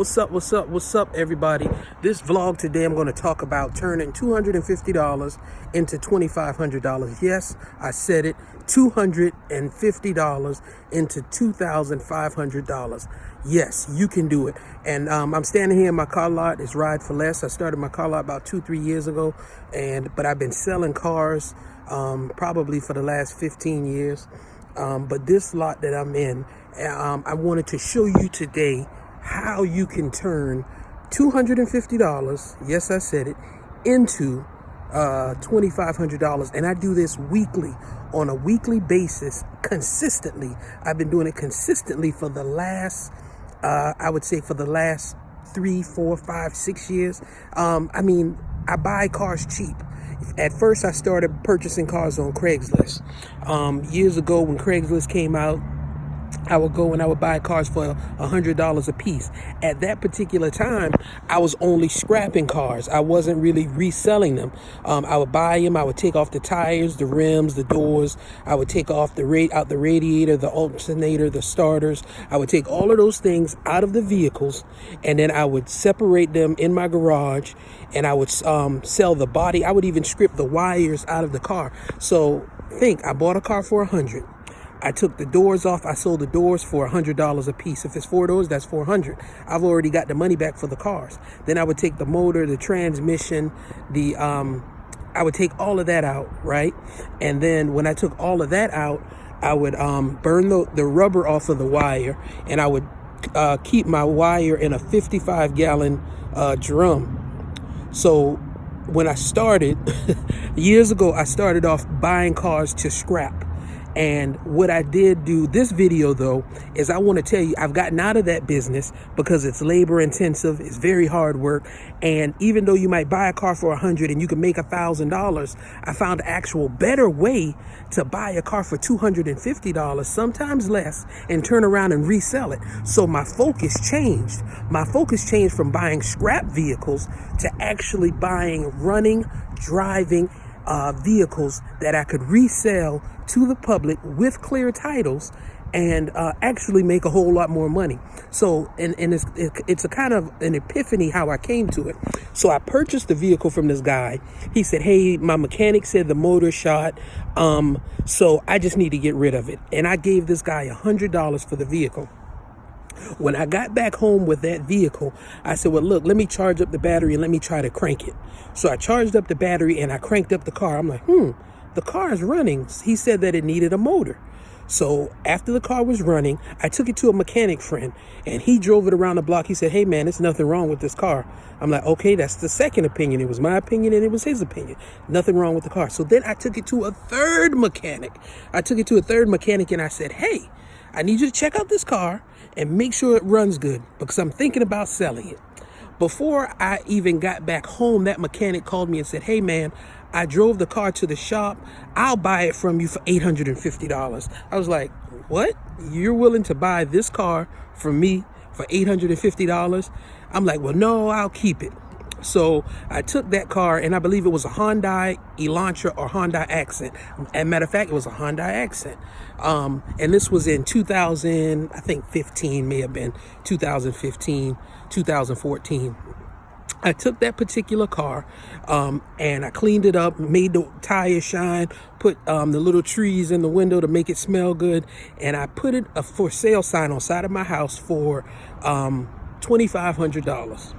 What's up, everybody? This vlog today, I'm going to talk about turning $250 into $2,500. Yes, I said it, $250 into $2,500. Yes, you can do it. And I'm standing here in my car lot. It's Ride for Less. I started my car lot about 2-3 years ago, but I've been selling cars probably for the last 15 years. But this lot that I'm in, I wanted to show you today how you can turn $250, yes, I said it, into $2,500. And I do this weekly, on a weekly basis, consistently. I've been doing it consistently for the last, I would say for the last 3, 4, 5, 6 years. I buy cars cheap. At first, I started purchasing cars on Craigslist. Years ago, when Craigslist came out, I would go and I would buy cars for $100 a piece. At that particular time, I was only scrapping cars. I wasn't really reselling them. I would buy them. I would take off the tires, the rims, the doors. I would take off the radiator, the alternator, the starters. I would take all of those things out of the vehicles, and then I would separate them in my garage, and I would sell the body. I would even strip the wires out of the car. So I bought a car for $100. I took the doors off. I sold the doors for $100 a piece. If it's 4 doors, that's $400. I've already got the money back for the cars. Then I would take the motor, the transmission, I would take all of that out, right? And then when I took all of that out, I would burn the rubber off of the wire, and I would keep my wire in a 55-gallon drum. So when I started, years ago, I started off buying cars to scrap. And what I did do this video, though, is I want to tell you, I've gotten out of that business because it's labor intensive. It's very hard work. And even though you might buy a car for $100 and you can make $1,000, I found an actual better way to buy a car for $250, sometimes less, and turn around and resell it. So my focus changed. My focus changed from buying scrap vehicles to actually buying, running, driving vehicles that I could resell to the public with clear titles and actually make a whole lot more money. So, and it's a kind of an epiphany how I came to it. So I purchased the vehicle from this guy. He said, hey, my mechanic said the motor shot, so I just need to get rid of it. And I gave this guy $100 for the vehicle. When I got back home with that vehicle, I said, well, look, let me charge up the battery and let me try to crank it. So I charged up the battery and I cranked up the car. I'm like, the car is running. He said that it needed a motor. So after the car was running, I took it to a mechanic friend and he drove it around the block. He said, hey, man, there's nothing wrong with this car. I'm like, okay, that's the second opinion. It was my opinion and it was his opinion. Nothing wrong with the car. So then I took it to a third mechanic. And I said, hey, I need you to check out this car and make sure it runs good because I'm thinking about selling it. Before I even got back home, that mechanic called me and said, hey, man, I drove the car to the shop. I'll buy it from you for $850. I was like, what? You're willing to buy this car from me for $850? I'm like, well, no, I'll keep it. So I took that car, and I believe it was a Hyundai Elantra or Hyundai Accent. As a matter of fact, it was a Hyundai Accent. And this was in 2015, may have been 2015, 2014. I took that particular car and I cleaned it up, made the tires shine, put the little trees in the window to make it smell good. And I put a for sale sign on side of my house for $2,500.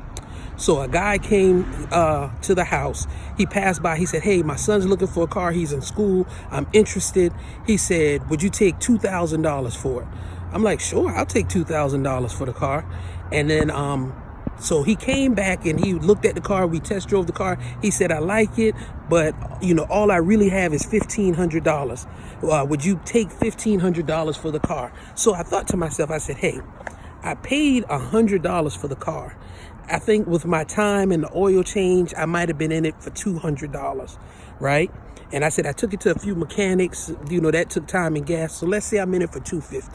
So a guy came to the house. He passed by. He said, hey, my son's looking for a car. He's in school. I'm interested. He said, would you take $2,000 for it? I'm like, sure, I'll take $2,000 for the car. And then so he came back and he looked at the car. We test drove the car. He said, I like it, but all I really have is $1,500. Would you take $1,500 for the car? So I thought to myself, I said, hey, I paid $100 for the car. I think with my time and the oil change, I might have been in it for $200, right? And I said, I took it to a few mechanics, that took time and gas. So let's say I'm in it for $250.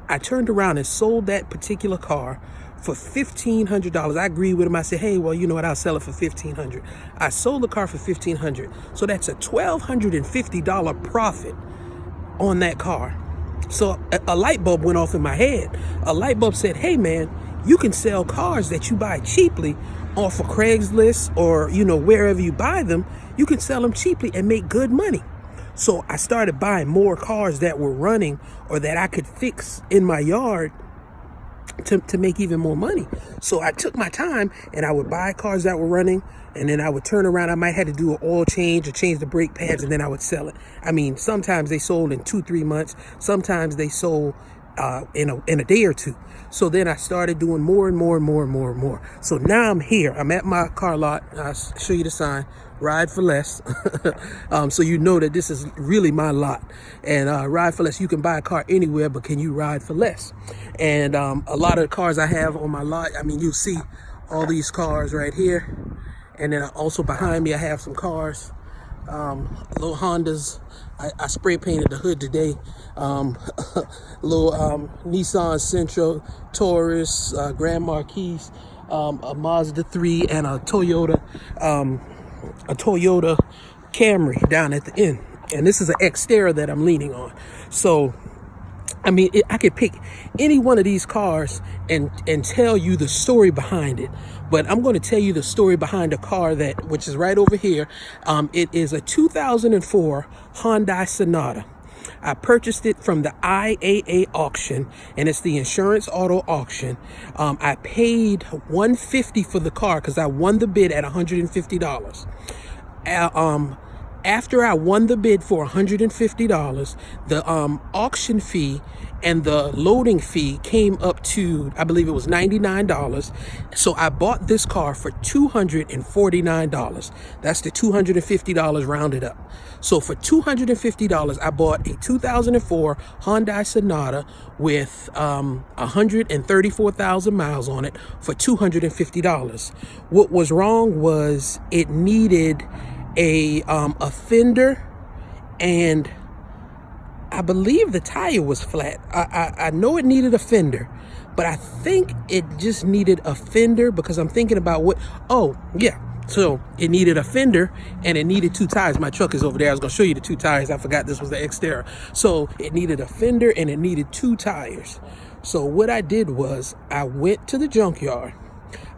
I turned around and sold that particular car for $1,500. I agreed with him. I said, hey, well, you know what? I'll sell it for $1,500. I sold the car for $1,500. So that's a $1,250 profit on that car. So a light bulb went off in my head. A light bulb said, hey, man, you can sell cars that you buy cheaply off of Craigslist or, you know, wherever you buy them. You can sell them cheaply and make good money. So I started buying more cars that were running or that I could fix in my yard to make even more money. So I took my time and I would buy cars that were running, and then I would turn around. I might have to do an oil change or change the brake pads, and then I would sell it. I mean, sometimes they sold in 2-3 months. Sometimes they sold in a day or two. So then I started doing more and more and more and more and more. So now I'm here. I'm at my car lot. I'll show you the sign. Ride for less. So you know that this is really my lot. And ride for less. You can buy a car anywhere, but can you ride for less? And a lot of the cars I have on my lot, I mean, you'll see all these cars right here. And then also behind me, I have some cars, little Hondas. I spray painted the hood today. Little Nissan Sentra, Taurus, Grand Marquis, a Mazda 3, and a Toyota Camry down at the end. And this is an Xterra that I'm leaning on. So, I mean, I could pick any one of these cars and tell you the story behind it. But I'm going to tell you the story behind a car which is right over here. It is a 2004 Hyundai Sonata. I purchased it from the IAA auction, and it's the insurance auto auction. I paid $150 for the car because I won the bid at $150. After I won the bid for $150, the auction fee and the loading fee came up to, I believe it was $99. So I bought this car for $249. That's the $250 rounded up. So for $250, I bought a 2004 Hyundai Sonata with 134,000 miles on it for $250. What was wrong was it needed a fender, and I believe the tire was flat. I know it needed a fender, but I think it just needed a fender because I'm thinking about so it needed a fender and it needed 2 tires. My truck is over there. I was gonna show you the 2 tires. I forgot this was the Xterra. So it needed a fender and it needed 2 tires. So what I did was I went to the junkyard.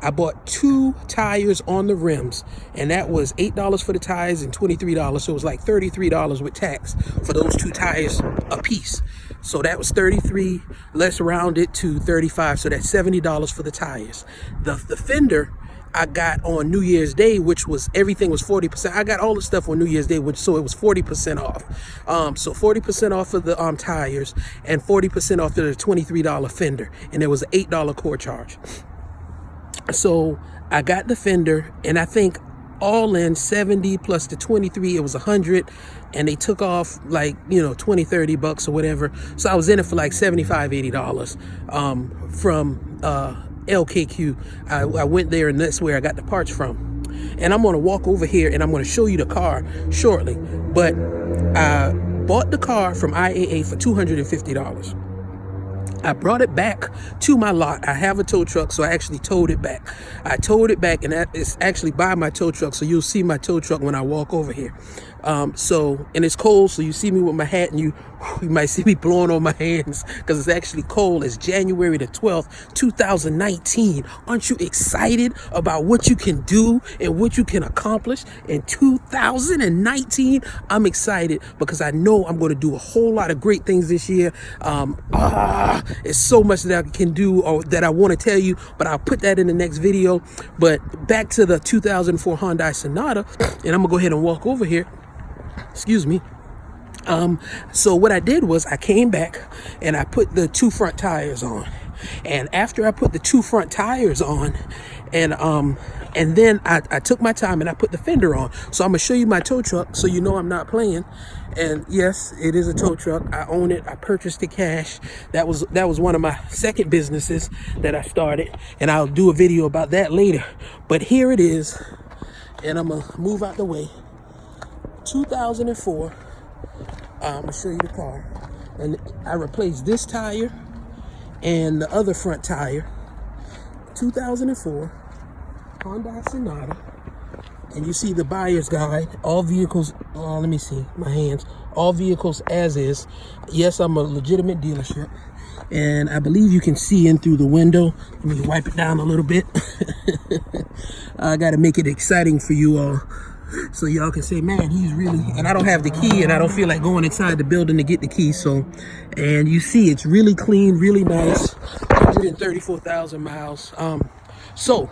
I bought 2 tires on the rims, and that was $8 for the tires and $23. So it was like $33 with tax for those 2 tires a piece. So that was $33, let's round it to $35. So that's $70 for the tires. The fender I got on New Year's Day, which was, everything was 40%. I got all the stuff on New Year's Day, so it was 40% off. So 40% off of the tires and 40% off of the $23 fender. And there was an $8 core charge. So I got the fender, and I think all in 70 plus the 23, it was 100, and they took off like, you know, 20-30 bucks or whatever. So I was in it for like $75-80 from LKQ. I went there, and that's where I got the parts from. And I'm going to walk over here and I'm going to show you the car shortly. But I bought the car from IAA for $250. I brought it back to my lot. I have a tow truck, so I actually towed it back. I towed it back, and that is actually by my tow truck, so you'll see my tow truck when I walk over here. And it's cold, so you see me with my hat, and you might see me blowing on my hands because it's actually cold. It's January the 12th, 2019. Aren't you excited about what you can do and what you can accomplish in 2019? I'm excited because I know I'm going to do a whole lot of great things this year. It's so much that I can do or that I want to tell you, but I'll put that in the next video. But back to the 2004 Hyundai Sonata, and I'm gonna go ahead and walk over here. Excuse me. So what I did was I came back and I put the 2 front tires on. And after I put the 2 front tires on, and then I took my time and I put the fender on. So I'm gonna show you my tow truck so you know I'm not playing. And yes, it is a tow truck. I own it. I purchased it cash. That was one of my second businesses that I started, and I'll do a video about that later. But here it is, and I'm gonna move out the way. 2004. I'm gonna show you the car, and I replaced this tire and the other front tire. 2004 Hyundai Sonata. And you see the buyer's guide, all vehicles, let me see, my hands, all vehicles as is. Yes, I'm a legitimate dealership. And I believe you can see in through the window. Let me wipe it down a little bit. I got to make it exciting for you all, so y'all can say, man, he's really, and I don't have the key, and I don't feel like going inside the building to get the key. So, and you see it's really clean, really nice, 134,000 miles. So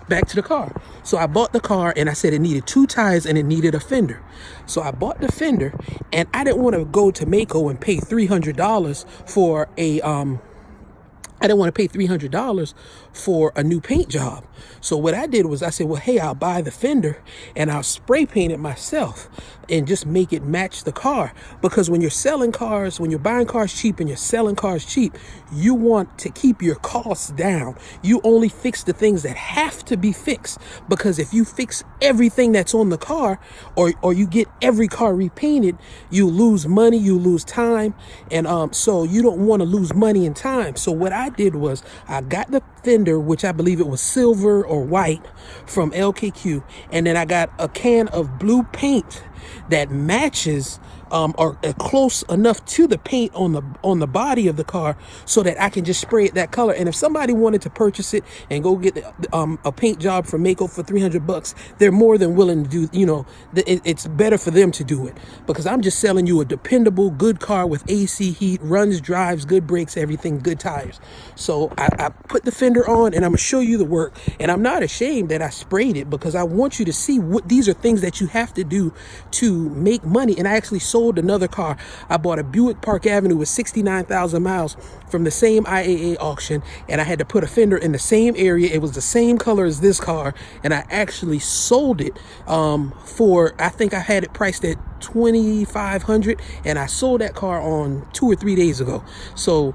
back to the car. So I bought the car, and I said it needed 2 tires and it needed a fender. So I bought the fender, and I didn't want to go to Maaco and pay $300 for a I didn't want to pay $300 for a new paint job. So what I did was I said, well, hey, I'll buy the fender and I'll spray paint it myself and just make it match the car. Because when you're selling cars, when you're buying cars cheap and you're selling cars cheap, you want to keep your costs down. You only fix the things that have to be fixed, because if you fix everything that's on the car, or you get every car repainted, you lose money, you lose time. And so you don't want to lose money and time. So what I did was I got the fender, which I believe it was silver or white, from LKQ, and then I got a can of blue paint that matches or close enough to the paint on the body of the car, so that I can just spray it that color. And if somebody wanted to purchase it and go get a paint job from Maaco for $300, they're more than willing to do. You know, it's better for them to do it, because I'm just selling you a dependable, good car with AC, heat, runs, drives, good brakes, everything, good tires. So I put the fender on, and I'm gonna show you the work. And I'm not ashamed that I sprayed it, because I want you to see what these are things that you have to do to make money. And I actually sold another car. I bought a Buick Park Avenue with 69,000 miles from the same IAA auction, and I had to put a fender in the same area. It was the same color as this car, and I actually sold it for, I think I had it priced at $2,500, and I sold that car on 2 or 3 days ago. So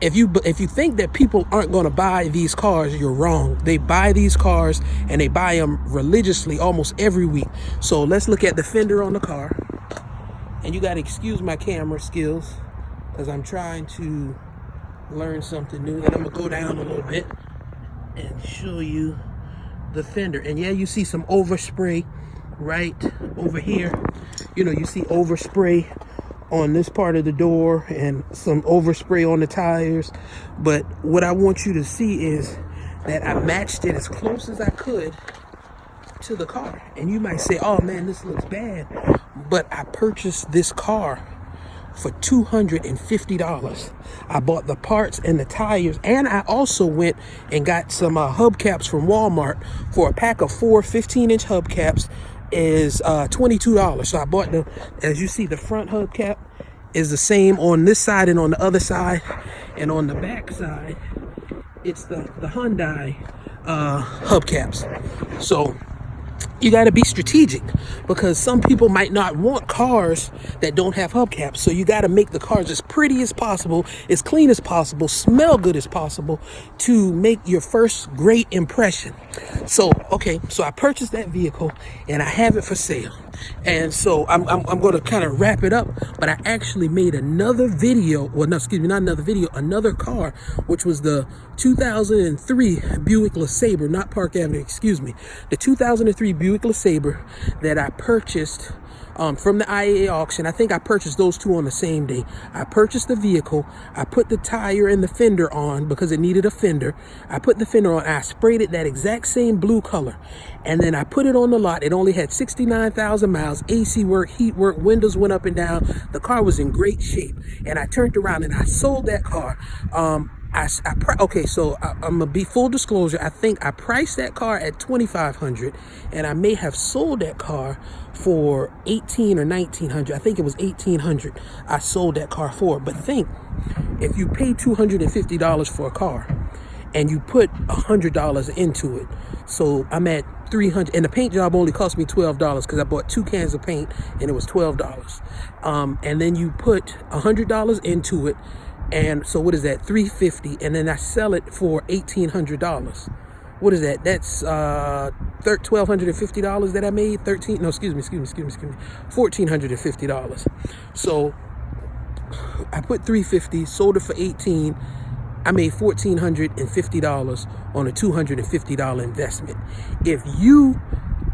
if you think that people aren't going to buy these cars, you're wrong. They buy these cars, and they buy them religiously almost every week. So let's look at the fender on the car. And you got to excuse my camera skills, because I'm trying to learn something new. And I'm going to go down a little bit and show you the fender. And yeah, you see some overspray right over here. You know, you see overspray on this part of the door and some overspray on the tires. But what I want you to see is that I matched it as close as I could to the car. And you might say, oh man, this looks bad. But I purchased this car for $250. I bought the parts and the tires, and I also went and got some hubcaps from Walmart. For a pack of 4 15-inch hubcaps is $22. So I bought them. As you see, the front hubcap is the same on this side and on the other side, and on the back side it's the Hyundai hubcaps. So you got to be strategic, because some people might not want cars that don't have hubcaps. So you got to make the cars as pretty as possible, as clean as possible, smell good as possible, to make your first great impression. So, okay, so I purchased that vehicle, and I have it for sale. And so I'm going to kind of wrap it up, but I actually made another video, well, no, excuse me, not another video, another car, which was the 2003 Buick LeSabre, not Park Avenue, excuse me, the 2003 Buick LeSabre that I purchased from the IAA auction. I think I purchased those two on the same day. I purchased the vehicle. I put the tire and the fender on because it needed a fender. I put the fender on. I sprayed it that exact same blue color. And then I put it on the lot. It only had 69,000 miles, AC work, heat work, windows went up and down. The car was in great shape. And I turned around and I sold that car. Okay, so I'm gonna be full disclosure. I think I priced that car at $2,500, and I may have sold that car for $1,800 or $1,900. I think it was $1,800 I sold that car for. But think, if you pay $250 for a car and you put $100 into it, so I'm at $300, and the paint job only cost me $12 because I bought 2 cans of paint and it was $12. And then you put $100 into it, and so what is that? $350, and then I sell it for $1,800. What is that? That's $1,250 that I made. $1,450. So I put $350, sold it for $18. I made $1,450 on a $250 investment. If you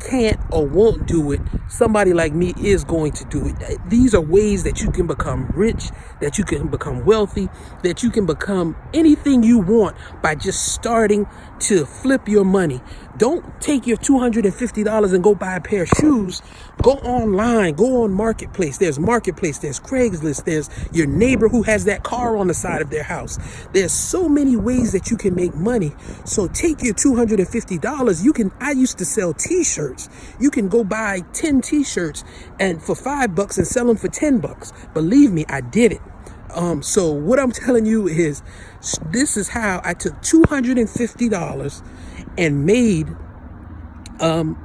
can't or won't do it, somebody like me is going to do it. These are ways that you can become rich, that you can become wealthy, that you can become anything you want by just starting to flip your money. Don't take your $250 and go buy a pair of shoes. Go online, go on Marketplace. There's Marketplace, there's Craigslist, there's your neighbor who has that car on the side of their house. There's so many ways that you can make money. So take your $250. I used to sell t-shirts. You can go buy 10 t-shirts and for $5 and sell them for $10. Believe me, I did it. So what I'm telling you is, this is how I took $250 and made, for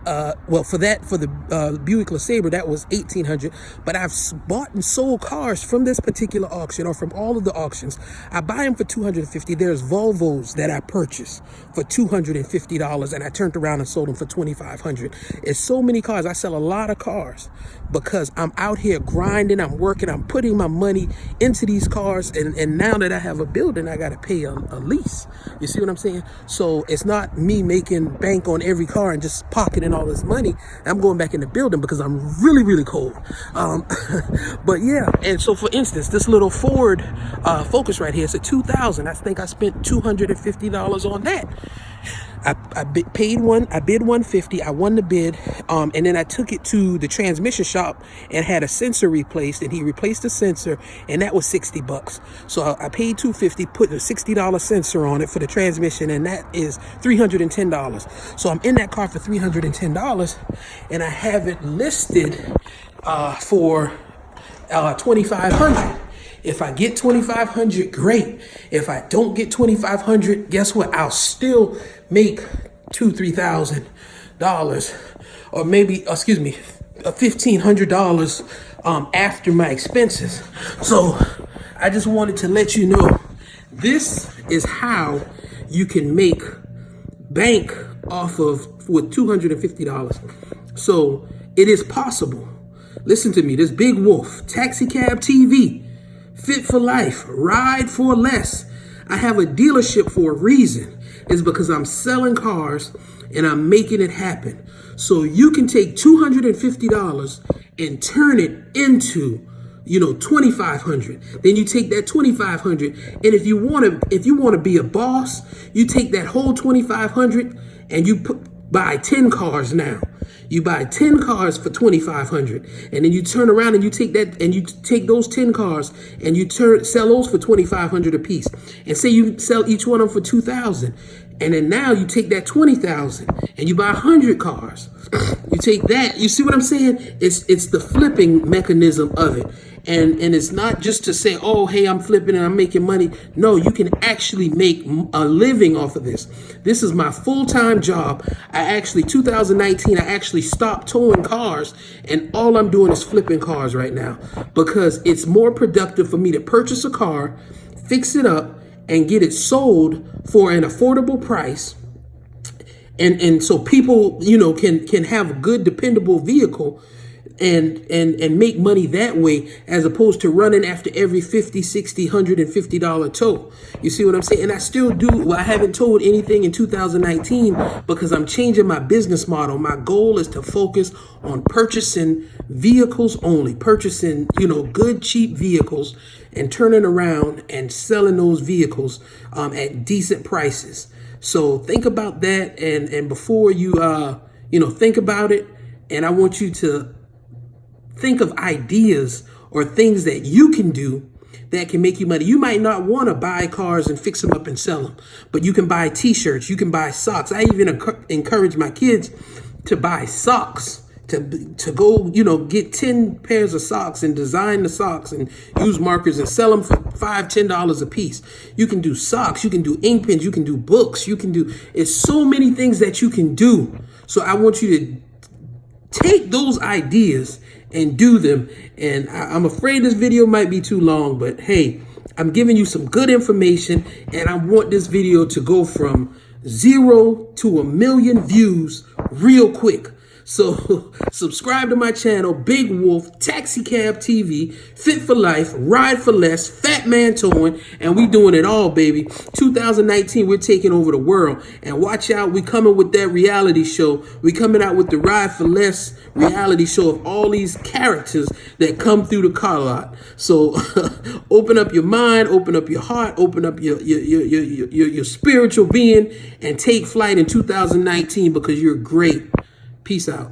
the Buick LeSabre, that was $1,800. But I've bought and sold cars from this particular auction, or from all of the auctions. I buy them for $250. There's Volvos that I purchased for $250, and I turned around and sold them for $2,500. It's so many cars. I sell a lot of cars because I'm out here grinding. I'm working. I'm putting my money into these cars, and now that I have a building, I got to pay a lease. You see what I'm saying? So it's not me making bank on every car and just pocketing all this money. I'm going back in the building because I'm really, really cold. But yeah, and so for instance, this little Ford Focus right here, it's a 2000. I think I spent $250 on that. I bid $150. I won the bid, and then I took it to the transmission shop and had a sensor replaced, and he replaced the sensor, and that was $60. So I paid $250, put a $60 sensor on it for the transmission, and that is $310. So I'm in that car for $310, and I have it listed for $2,500. If I get $2,500, great. If I don't get $2,500, guess what? I'll still make $2,000-$3,000, or maybe, $1,500 after my expenses. So I just wanted to let you know, this is how you can make bank with $250. So it is possible. Listen to me. This Big Wolf, Taxi Cab TV, Fit for Life, Ride for Less. I have a dealership for a reason. It's because I'm selling cars and I'm making it happen. So you can take $250 and turn it into, $2,500. Then you take that $2,500, and if you want to be a boss, you take that whole $2,500 and you buy 10 cars now. You buy 10 cars for $2,500, and then you turn around and you take those 10 cars and you sell those for $2,500 a piece. And say you sell each one of them for $2,000, and then now you take that $20,000 and you buy 100 cars. You take that. You see what I'm saying? It's the flipping mechanism of it. And it's not just to say, oh, hey, I'm flipping and I'm making money. No, you can actually make a living off of this. This is my full-time job. 2019, I actually stopped towing cars, and all I'm doing is flipping cars right now because it's more productive for me to purchase a car, fix it up, and get it sold for an affordable price. And so people, can have a good, dependable vehicle and make money that way, as opposed to running after every $50, $60, $150 tow. You see what I'm saying? And I still do. Well, I haven't towed anything in 2019 because I'm changing my business model. My goal is to focus on purchasing vehicles only, purchasing, good, cheap vehicles, and turning around and selling those vehicles at decent prices. So think about that. And before you, think about it, and I want you to think of ideas or things that you can do that can make you money. You might not want to buy cars and fix them up and sell them, but you can buy t-shirts, you can buy socks. I even encourage my kids to buy socks, to go, get 10 pairs of socks and design the socks and use markers and sell them for $5, $10 a piece. You can do socks, you can do ink pens, you can do books, it's so many things that you can do. So I want you to take those ideas and do them. And I'm afraid this video might be too long, but hey, I'm giving you some good information, and I want this video to go from 0 to 1 million views real quick. So subscribe to my channel, Big Wolf, Taxi Cab TV, Fit for Life, Ride for Less, Fat Man Towing, and we doing it all, baby. 2019, we're taking over the world. And watch out, we coming with that reality show. We coming out with the Ride for Less reality show of all these characters that come through the car lot. So open up your mind, open up your heart, open up your spiritual being, and take flight in 2019 because you're great. Peace out.